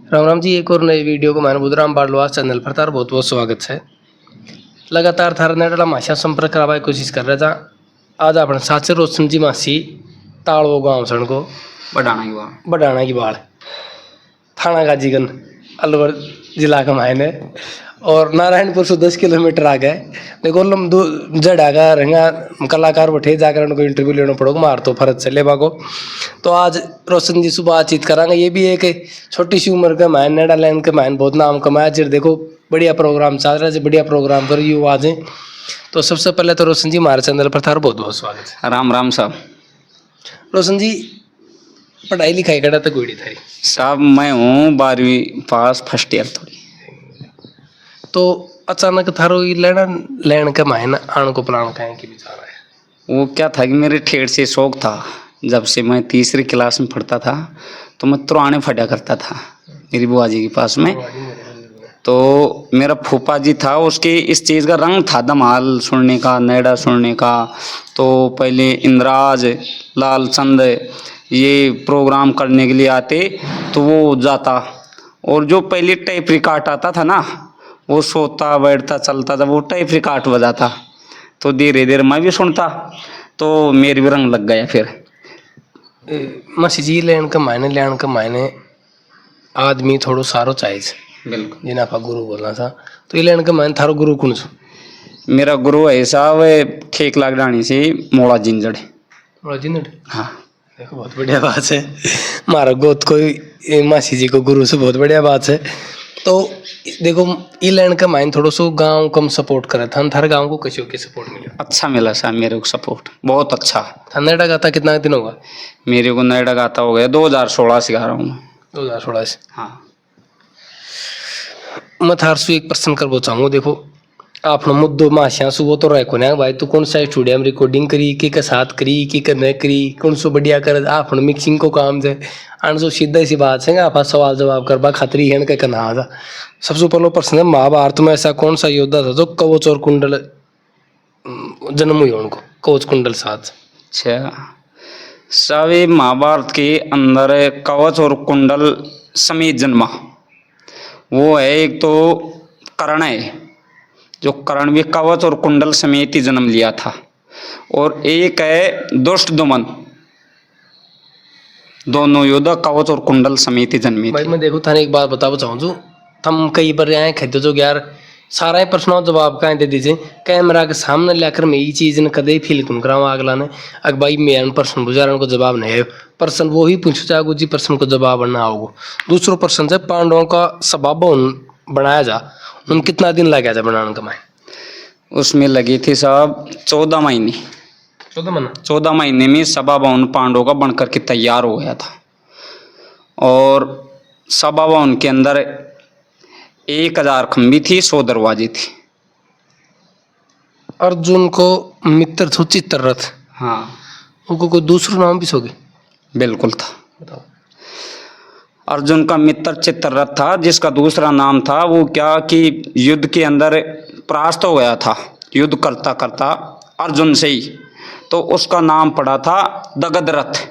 राम राम जी, एक और नई वीडियो को मैंने बुधराम बाड़लवास चैनल पर तार बहुत बहुत स्वागत है। लगातार थारा नेटला माशा संपर्क करावा कोशिश कर रहा था। आज अपने साथ से रोशन जी मासी ताड़ो गांव सण को बढ़ाना की बाढ़ थाना गाजीगंज अलवर जिला का मायने और नारायणपुर से 10 किलोमीटर आ गए। देखो लम दो जड़ा का रंगा कलाकार बैठे जाकर उनको इंटरव्यू लेना पड़ोगा मार तो फर्ज चले बाको। तो आज रोशन जी से बातचीत करांगे। ये भी एक छोटी सी उम्र का मैन नेडा लैंड के मैन बहुत नाम कमाया। जिर देखो बढ़िया प्रोग्राम चल रहा है, बढ़िया प्रोग्राम पर यू आज हैं। तो सबसे पहले तो रोशन जी हमारे चैनल पर थारा बहुत बहुत स्वागत है। राम राम साहब। रोशन जी पढ़ाई लिखाई कड़ा तक हुई थारी? साहब मैं हूँ 12वीं पास फर्स्ट ईयर थोड़ी। तो अचानक थारो ये लेना लैंड के मायने आने को प्लान का है कि विचार है? वो क्या था कि मेरे ठेठ से शौक था। जब से मैं तीसरी क्लास में पढ़ता था तो मैं तुराने फटा करता था मेरी बुआ जी के पास में। तो मेरा फूफा जी था, उसके इस चीज़ का रंग था धमाल सुनने का, नैडा सुनने का। तो पहले इंद्राज लालचंद ये प्रोग्राम करने के लिए आते तो वो जाता, और जो पहले टेप रिकॉर्ड आता था ना वो सोता बैठता चलता था, वो टेप रिकॉर्ड बजाता। तो धीरे धीरे मैं भी सुनता तो मेरे भी रंग लग गया। फिर मसी जी लैंड का मायने आदमी थोड़ो सारो चाहिए। बिल्कुल जिन्हें आप गुरु बोलना था, तो ये लैंड का मायने थारो गुरु कौन सा? मेरा गुरु है साहब ठेक लागडानी से मोड़ा जिंजड़। हाँ देखो बहुत बढ़िया बात है। मारा गोद कोई मासी जी को गुरु से बहुत बढ़िया बात है। तो देखो ई लैंड का माइन थोड़ा सो गांव कम सपोर्ट करे था। थारे गांव को कैसे के सपोर्ट मिला? अच्छा मिला साहब मेरे को सपोर्ट, बहुत अच्छा। था नैडा गाता कितना दिन होगा? मेरे को नैडा गाता हो गया 2016 सिखा रहा हूँ मैं। 2016 से? हाँ। मैं थार से एक प्रश्न करना चाहूँगा। देखो आपने मुद्दों माशिया से वो तो रखो ना भाई, तू कौन सा स्टूडियो में रिकॉर्डिंग करी के साथ करी कि नहीं करी, कौन सो बढ़िया कर आपने मिक्सिंग को काम दे आने सो सीधा सी बात है। आप सवाल जवाब करवा खातरी है के कहना था। सबसे पहला प्रश्न है, महाभारत में ऐसा कौन सा योद्धा था जो कवच और कुंडल जन्म हुई उनको कवच कुंडल साथ? अच्छा सभी महाभारत के अंदर कवच और कुंडल समेत जन्मा वो है। एक तो कर्ण है, जो कर्ण भी कवच और कुंडल समेत ही जन्म लिया था। और एक है दुष्टदुम्न, दोनों योद्धा कवच और कुंडल समेत ही जन्मे भाई थे। मैं देखो थाने एक बात बताना चाहूँ। तुम कई बार आए खेते जो यार सारा ही प्रश्नों जवाब का दे दीजिए कैमरा के सामने लेकर मैं ये चीज ने कदे फील कौन कराऊँ अगला ने अगर भाई मेरा प्रश्न बुझारण को जवाब नहीं है प्रश्न वो ही पूछो चाहो जी प्रश्न को जवाब ना आओगे। दूसरा प्रश्न है पांडवों का सबाब बनाया जा उन कितना दिन लग गया था बनाने का? उसमें लगी थी साहब 14 महीने। 14 महीने में सभा भवन पांडवों का बनकर के तैयार हो गया था। और सभा भवन के अंदर 1000 खंबी थी, 100 दरवाजे थे। अर्जुन को मित्र थे चित्ररथ। हाँ उनको कोई दूसरा नाम भी सोगे? बिल्कुल था। बताओ। अर्जुन का मित्र चित्ररथ था, जिसका दूसरा नाम था वो क्या कि युद्ध के अंदर परास्त हो गया था युद्ध करता करता अर्जुन से ही, तो उसका नाम पड़ा था दगदरथ।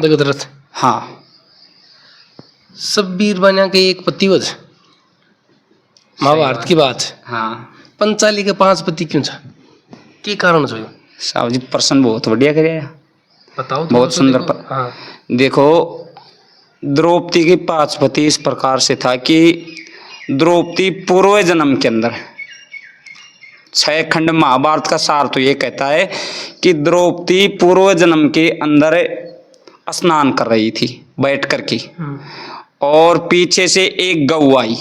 दगदरथ? हाँ। सब वीर बना के एक पति वध महाभारत की बात है। हाँ। पंचाली के 5 पति क्यों था? क्या कारण था? साहब जी प्रश्न बहुत बढ़िया करे, बताओ। बहुत सुंदर हाँ देखो द्रौपदी के 5 पति इस प्रकार से था कि द्रौपदी पूर्व जन्म के अंदर 6 खंड महाभारत का सार तो ये कहता है कि द्रौपदी पूर्व जन्म के अंदर स्नान कर रही थी बैठ करके, और पीछे से एक गऊ आई,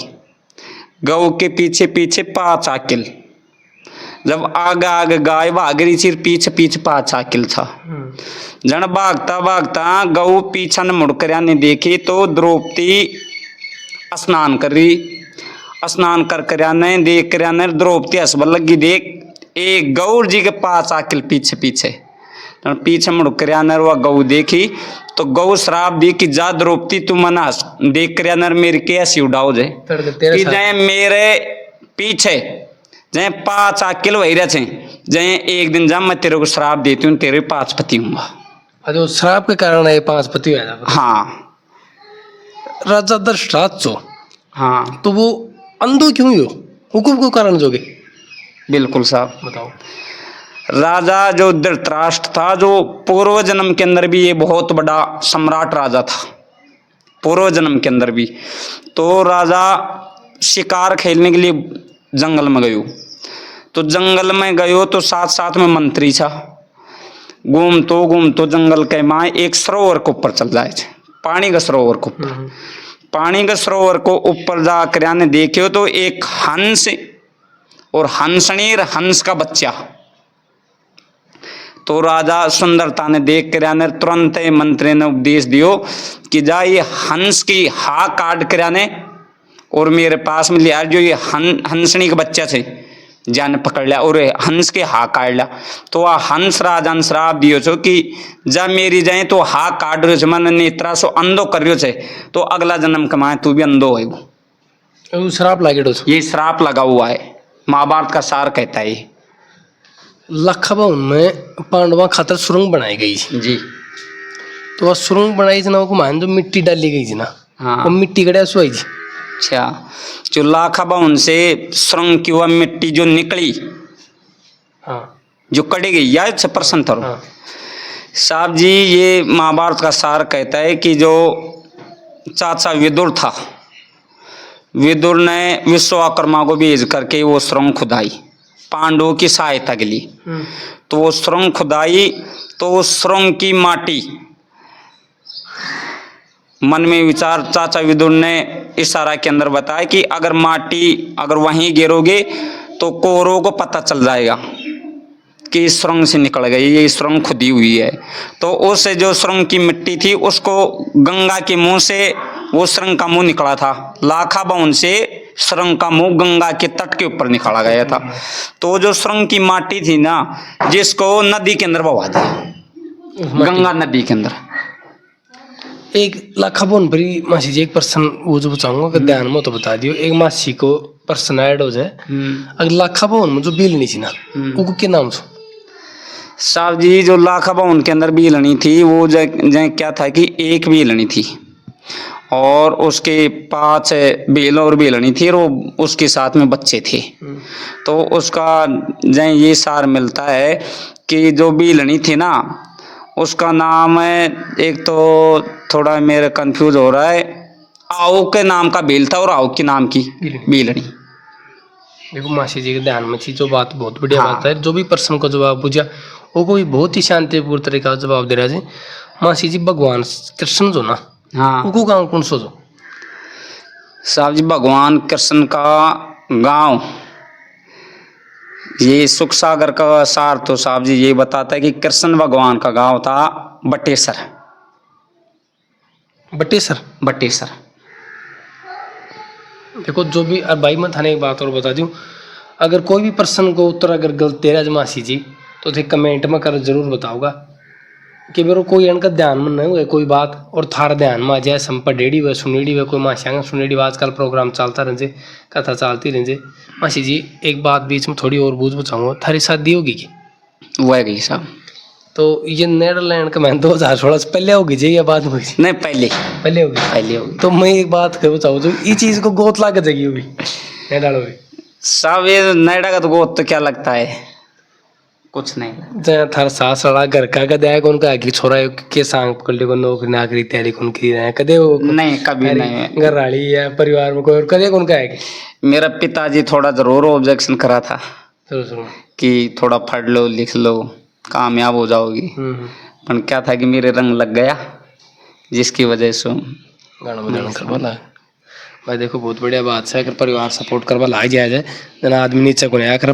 गऊ के पीछे पीछे 5 आकिल, जब आगे आगे गाय भाग रही थी पीछे पीछे 5 आकिल था। जन भागता भागता गऊ पीछा न मुड़कर आने देखी तो द्रौपदी स्नान कर रही, स्नान कर आने देख कर आने द्रौपदी हंसबल लगी, देख एक गौर जी के 5 आकिल पीछे पीछे पीछे मुड़ कर आने वह गऊ देखी तो गऊ श्राप दी कि जा द्रौपदी तू मना देख कर आने मेरी कैसी उड़ाओ जाए कि जाए मेरे पीछे जाए 5 आकिल वही रहे जाए एक दिन जा मैं तेरे को श्राप देती हूँ तेरे 5 पति हूँगा। जो श्राप के कारण है 5 पति हुआ। हाँ राजा दशरथ चो, हाँ तो वो अंधो क्यों हो, हुकुम को कारण जोगे बिल्कुल साहब। बताओ। राजा जो धृतराष्ट्र था, जो पूर्व जन्म के अंदर भी ये बहुत बड़ा सम्राट राजा था, पूर्व जन्म के अंदर भी। तो राजा शिकार खेलने के लिए जंगल में गयो, तो जंगल में गयो तो साथ साथ में मंत्री था। घूमतो जंगल के माए एक सरोवर के ऊपर चल जाए, पानी का सरोवर के ऊपर। पानी के सरोवर को ऊपर जाकर ने देखियो तो एक हंस और हंसनीर हंस का बच्चा। तो राजा सुंदरता ने देख कर ने तुरंत मंत्री ने उपदेश दियो कि जा ये हंस की हा काट कर ने और मेरे पास में लिया, जो ये हंसनी का बच्चा थे जान पकड़ लिया और हंस के हा काट लिया। तो वह हंस राजा ने श्राप दियो छो कि जब मेरी जाए तो हा काट रहे छे, मन नेत्रा सो अंधो कर रहे छे, तो अगला जन्म कमाए तू भी अंधो होएगो। श्राप लागे, ये श्राप लगा हुआ है, महाभारत का सार कहता है। लखा भवन में पांडवा खातर सुरंग बनाई गई जी। तो वह सुरंग बनाई थी ना, वो मान जो मिट्टी डाली गई थी ना, हाँ वो मिट्टी गड़ा सुई थी। अच्छा, जो लाखा भवन से सुरंग की वह मिट्टी जो निकली, हाँ जो कड़ी गई, या प्रश्न था हाँ। साहब जी। ये महाभारत का सार कहता है कि जो चाचा विदुर था, विदुर ने विश्वकर्मा को भेज करके वो सुरंग खुदाई पांडवों की सहायता के लिए। तो वो सुरंग खुदाई, तो वो सुरंग की माटी, मन में विचार चाचा विदुर ने इशारा के अंदर बताया कि अगर माटी अगर वहीं गिरोगे तो कौरवों को पता चल जाएगा कि इस सुरंग से निकल गई, ये सुरंग खुदी हुई है। तो उस जो सुरंग की मिट्टी थी उसको गंगा के मुंह से वो सुरंग का मुंह निकला था, लाखा भवन से सुरंग का मुंह गंगा के तट के ऊपर निकाला गया था। तो जो सुरंग की माटी थी ना, जिसको नदी के अंदर बहा दिया, गंगा नदी के अंदर। एक लाखा भवन पर मासी जी एक प्रश्न वो जो बताऊंगा अगर ध्यान में तो बता दियो। एक मासी को प्रश्न ऐड हो जाए, अगर लाखा भवन में जो बिलनी थी ना, वो के नाम से साहब जी, जो लाखा भवन के अंदर बीलनी थी वो क्या था कि एक बीलनी थी और उसके 5 बेल और बेलनी थी और उसके साथ में बच्चे थे। तो उसका ये सार मिलता है कि जो बीलनी थी ना, उसका नाम है, एक तो थोड़ा मेरे कंफ्यूज हो रहा है, आओ के नाम का बेल था और आओ के नाम की बीलनी। देखो मासी जी के ध्यान में थी जो बात, बहुत बढ़िया हाँ। बात है। जो भी प्रश्न का जवाब पूछा वो कोई बहुत ही शांतिपूर्ण तरीके का जवाब दे रहा है। मासी जी भगवान कृष्ण जो ना, हाँ उनको गाँव कौन सो जो साहब जी, भगवान कृष्ण का गांव ये सुख सागर का सार तो साहब जी ये बताता है कि कृष्ण भगवान का गांव था बटेसर। बटेसर। बटेसर। देखो जो भी, अब भाई मैं थाने एक बात और बता दूं, अगर कोई भी प्रश्न को उत्तर अगर गलत दे रहा है मासी जी तो थे कमेंट में कर जरूर बताओगा कि मेरे कोई इनका ध्यान में नहीं हुआ कोई बात और थारा ध्यान में आ जाए, सम पढ़ेड़ी हुए सुनेड़ी हुए कोई मासियाँ सुनेड़ी हुआ, आजकल प्रोग्राम चलता रहे, कथा चलती रहे। मासी जी एक बात बीच में थोड़ी और बूझ बचाऊंगा, थारी शादी होगी की? वह गई साहब। तो ये नेदरलैंड का मैं 2016 से पहले होगी जी या बाद में? नहीं, पहले पहले होगी। पहले होगी। तो मैं एक बात कहना चाहूँ तो ये चीज़ को गोत ला के जगी होगी नेडालो में साहब, ये नैडा का तो गोत तो क्या लगता है, कुछ नहीं। जहाँ थारा सास वाला घर का कदे आए कौन का कि छोरा के सांग पकड़ ले को नौकरी नाकरी तैयारी कौन की रहे कदे वो नहीं, कभी नहीं। घर वाली या परिवार में कोई और कदे कौन का है? मेरा पिताजी थोड़ा जरूर ऑब्जेक्शन करा था सुनो कि थोड़ा पढ़ लो लिख लो कामयाब हो जाओगी, पर क्या था कि मेरे रंग लग गया जिसकी वजह से गाना बजाना करवा ला। भाई देखो बहुत बढ़िया बात है, अगर परिवार सपोर्ट करवा ला जाए जाए जना आदमी नीचे को नहीं आकर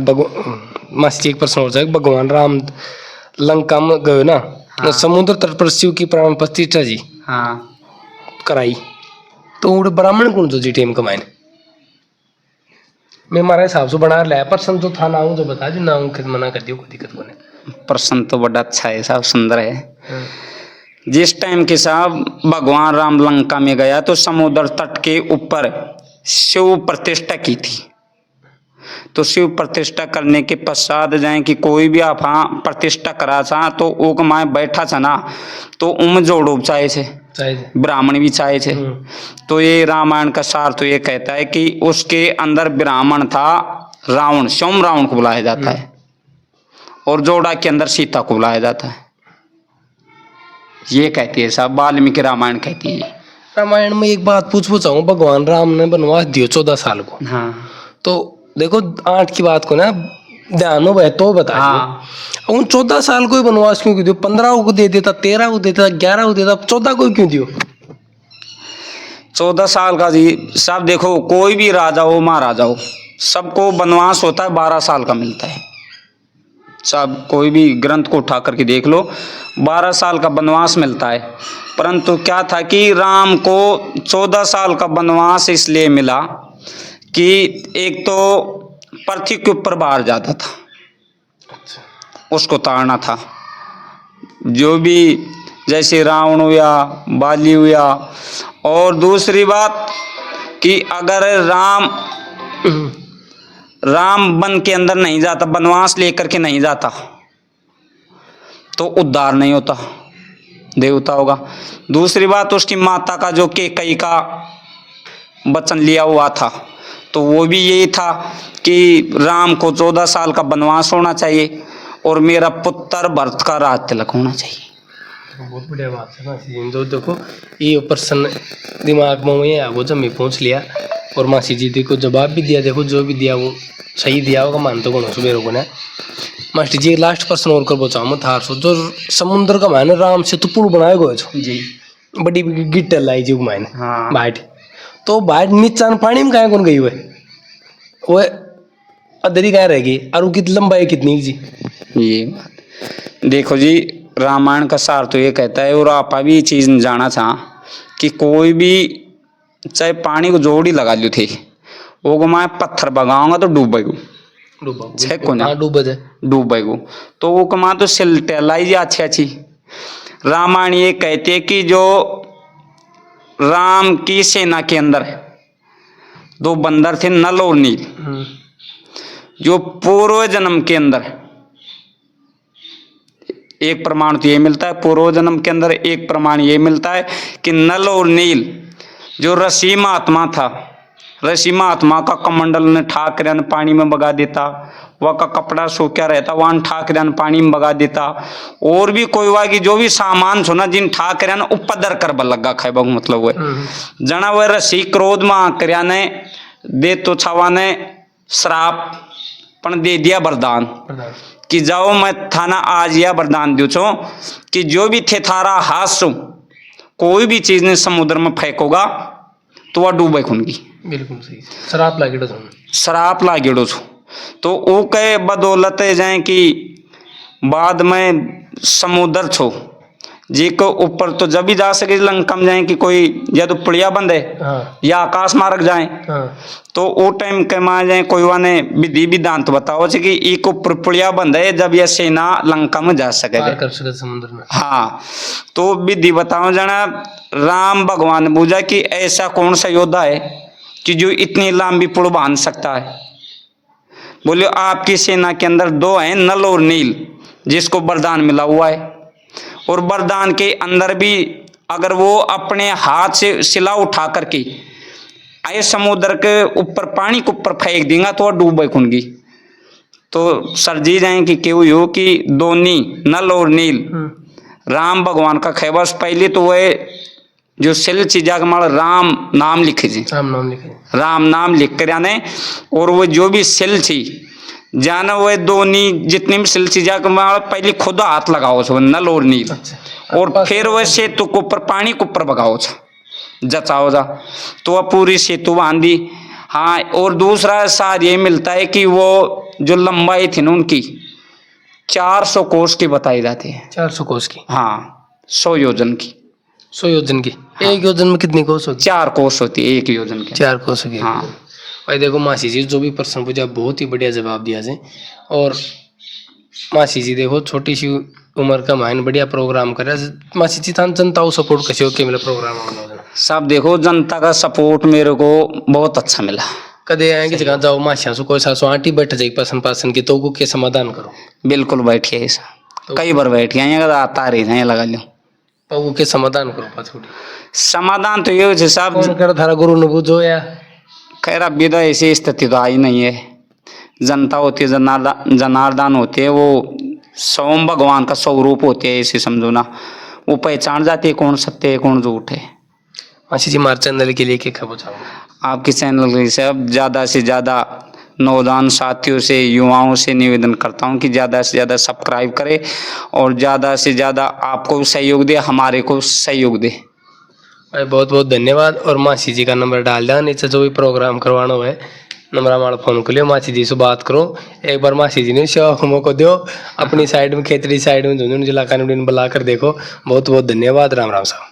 मासी एक प्रश्न हो जाए, भगवान राम लंका में गए ना, हाँ। समुद्र तट पर शिव की प्राण प्रतिष्ठा जी हाँ कराई, तो उड़े ब्राह्मण कौन जो जी टेम कमाए? मैं हमारे हिसाब से बना लाया प्रश्न जो था ना जो बता जो ना मना कर दियो, कोई दिक्कत को नहीं। प्रश्न तो बड़ा अच्छा है साहब, सुंदर है। जिस टाइम के साहब भगवान राम लंका में गया तो समुद्र तट के ऊपर शिव प्रतिष्ठा की थी। तो शिव प्रतिष्ठा करने के पश्चात जाए कि कोई भी आप हाँ प्रतिष्ठा करा छा तो ऊक माए बैठा छा ना तो उम जोड़ो चाहे छे ब्राह्मण भी चाहे छे। तो ये रामायण का सार तो ये कहता है कि उसके अंदर ब्राह्मण था रावण, सोम रावण को बुलाया जाता है, और जोड़ा के अंदर सीता को बुलाया जाता है। ये कहती है साहब वाल्मीकि रामायण कहती है। रामायण में एक बात पूछना चाहूँ, भगवान राम ने वनवास दियो 14 साल को। हाँ तो देखो 8 की बात को ना ध्यान हो तो बता। हाँ उन 14 साल को ही वनवास क्यों दियो? 15 को दे देता, 13 को देता, 11 को देता, 14 को क्यों दियो? 14 साल का जी साहब देखो, कोई भी राजा हो महाराजा हो सबको वनवास होता है 12 साल का मिलता है। सब कोई भी ग्रंथ को उठा करके देख लो, 12 साल का वनवास मिलता है। परंतु क्या था कि राम को 14 साल का वनवास इसलिए मिला कि एक तो पृथ्वी के ऊपर बाहर जाता था, उसको ताड़ना था। जो भी जैसे रावण हुआ, बाली हुआ, और दूसरी बात कि अगर राम वन के अंदर नहीं जाता, वनवास लेकर के नहीं जाता तो उद्धार नहीं होता, देवता होगा। दूसरी बात उसकी माता का जो कैकेयी का वचन लिया हुआ था तो वो भी यही था कि राम को 14 साल का वनवास होना चाहिए और मेरा पुत्र भरत का राज तिलक होना चाहिए। बहुत बढ़िया बात है ना। जो देखो ये प्रश्न दिमाग में ये आगो जब मैं पूछ लिया, और मासी जी देखो जवाब भी दिया, देखो जो भी दिया वो सही दिया होगा, मानते को सुबह को ना। मास्टर जी लास्ट प्रश्न और कर बचाओ मैं थार सो, जो समुद्र का मायने राम से तो पुल बनाए गए छो जी, बड़ी गिट्टल लाई जी मायने हाँ बाइट, तो बाइट नीचान पानी में कहाँ कौन गई हुए वो अदरी कहाँ रहेगी, और उसकी लंबाई कितनी जी? ये बात देखो जी, रामायण का सार तो ये कहता है, और आप भी ये चीज़ जाना चाह कि कोई भी चाहे पानी को जोड़ी लगा लो थे वो मैं पत्थर बगाऊंगा तो डूबेगो, डूबेगो। तो वो कमा तो सिलटेलाई जी अच्छी अच्छी। रामायण ये कहते कि जो राम की सेना के अंदर 2 बंदर थे, नल और नील, जो पूर्व जन्म के अंदर एक प्रमाण तो ये मिलता है, पूर्व जन्म के अंदर एक प्रमाण ये मिलता है कि नल और नील जो ऋषि महात्मा था, ऋषि महात्मा का कमंडल ने ठाकर पानी में बगा देता, वह का कपड़ा सूखा रहता वहां ठाकर पानी में बगा देता, और भी कोई वागी जो भी सामान छो ना जिन ठाकर उपदर कर लगा खाए बहु मतलब हुए जना वह ऋषि क्रोध में आकर ने दे तो छावा ने श्राप पण दे दिया वरदान कि जाओ मैं थाना आज यह वरदान दो छो कि जो भी थे थारा हाथ सो कोई भी चीज ने समुद्र में फेंकोगा तो वह डूबे खुनगी। बिल्कुल सही, शराब लागेड़ो छो, शराब लागेड़ो छो। तो वो कहे बदौलत जाए कि बाद में समुद्र छो जी को ऊपर तो जब भी जा सके लंका में जाए कि कोई या तो पुड़िया बंद है हाँ। या आकाश मार्ग जाए हाँ। तो वो टाइम के माँ जाए कोई वाने विधि विधांत बताओ कि एक ऊपर पुड़िया बंद है जब यह सेना लंका में जा सके कर सके समुद्र में। हाँ, तो विधि बताओ जाना राम भगवान ने पूछा कि ऐसा कौन सा योद्धा है कि जो इतनी लंबी पुल बांध सकता है। बोले आपकी सेना के अंदर 2 हैं, नल और नील, जिसको वरदान मिला हुआ है, और वरदान के अंदर भी अगर वो अपने हाथ से शिला उठा करके आए समुद्र के ऊपर पानी के ऊपर फेंक देंगे तो वह डूबे खुनगी। तो सरजी जाए कि क्यों हो कि दोनी नल और नील राम भगवान का खैबस पहले तो वह जो सिल चीजा के माल राम नाम लिखे जी, राम नाम लिख कर आने, और वो जो भी सिल थी जाना वह दोनी जितनी भी सिल चीजा के माल पहले खुद हाथ लगाओ छो नल और नील। अच्छा। और फिर वह सेतु के ऊपर पानी के ऊपर बगाओ छो जचाओ जा तो वह पूरी सेतु बांधी। हाँ, और दूसरा सार ये मिलता है कि वो जो लंबाई थी ना उनकी 400 कोस की बताई जाती है। 400 कोस की? हाँ, 100 योजन की। 100 योजन की? हाँ। एक योजन में कितनी कोस होती? 4 कोस होती है एक योजन की। 4 कोस की? हाँ भाई देखो मासी जी जो भी प्रश्न पूछा बहुत ही बढ़िया जवाब दिया जाए। और मासी जी देखो छोटी सी उम्र का मायन बढ़िया प्रोग्राम कर रहा है। मासी जी था जनता को सपोर्ट कैसे हो के मिला प्रोग्राम? सब देखो जनता का सपोर्ट मेरे को बहुत अच्छा मिला। कदे आएंगे जगह जाओ माशिया से कोई सासु आंटी बैठ जाएगी पसंद पासन की तो को के समाधान करो बिल्कुल बैठिए ऐसा तो कई बार बैठ गए अगर आता रही है लगा लो तो के समाधान करो पाछोड़ी समाधान तो ये हो साहब कौन कर थारा गुरु ने बुझो या खैर अब भी तो ऐसी स्थिति तो आई नहीं है जनता होती है जनार्दन होते हैं वो स्वयं भगवान का स्वरूप होते हैं ऐसे समझो ना वो पहचान जाती है कौन सत्य है कौन झूठ है। मासी जी मार चैनल के लिए क्या खबर चाहोगे आपके चैनल से अब ज़्यादा से ज़्यादा नौजवान साथियों से युवाओं से निवेदन करता हूं कि ज़्यादा से ज़्यादा सब्सक्राइब करें और ज़्यादा से ज़्यादा आपको सहयोग दे हमारे को सहयोग दे। भाई बहुत बहुत धन्यवाद और मासी जी का नंबर डाल दें नीचे जो भी प्रोग्राम करवाना हो है नंबर हमारा फोन कर लियो मासी जी से बात करो एक बार मासी जी ने शौक मौको दो अपनी साइड में खेतरी साइड में झुंझुनू जिला कानून बुला कर देखो। बहुत बहुत धन्यवाद राम राम साहब।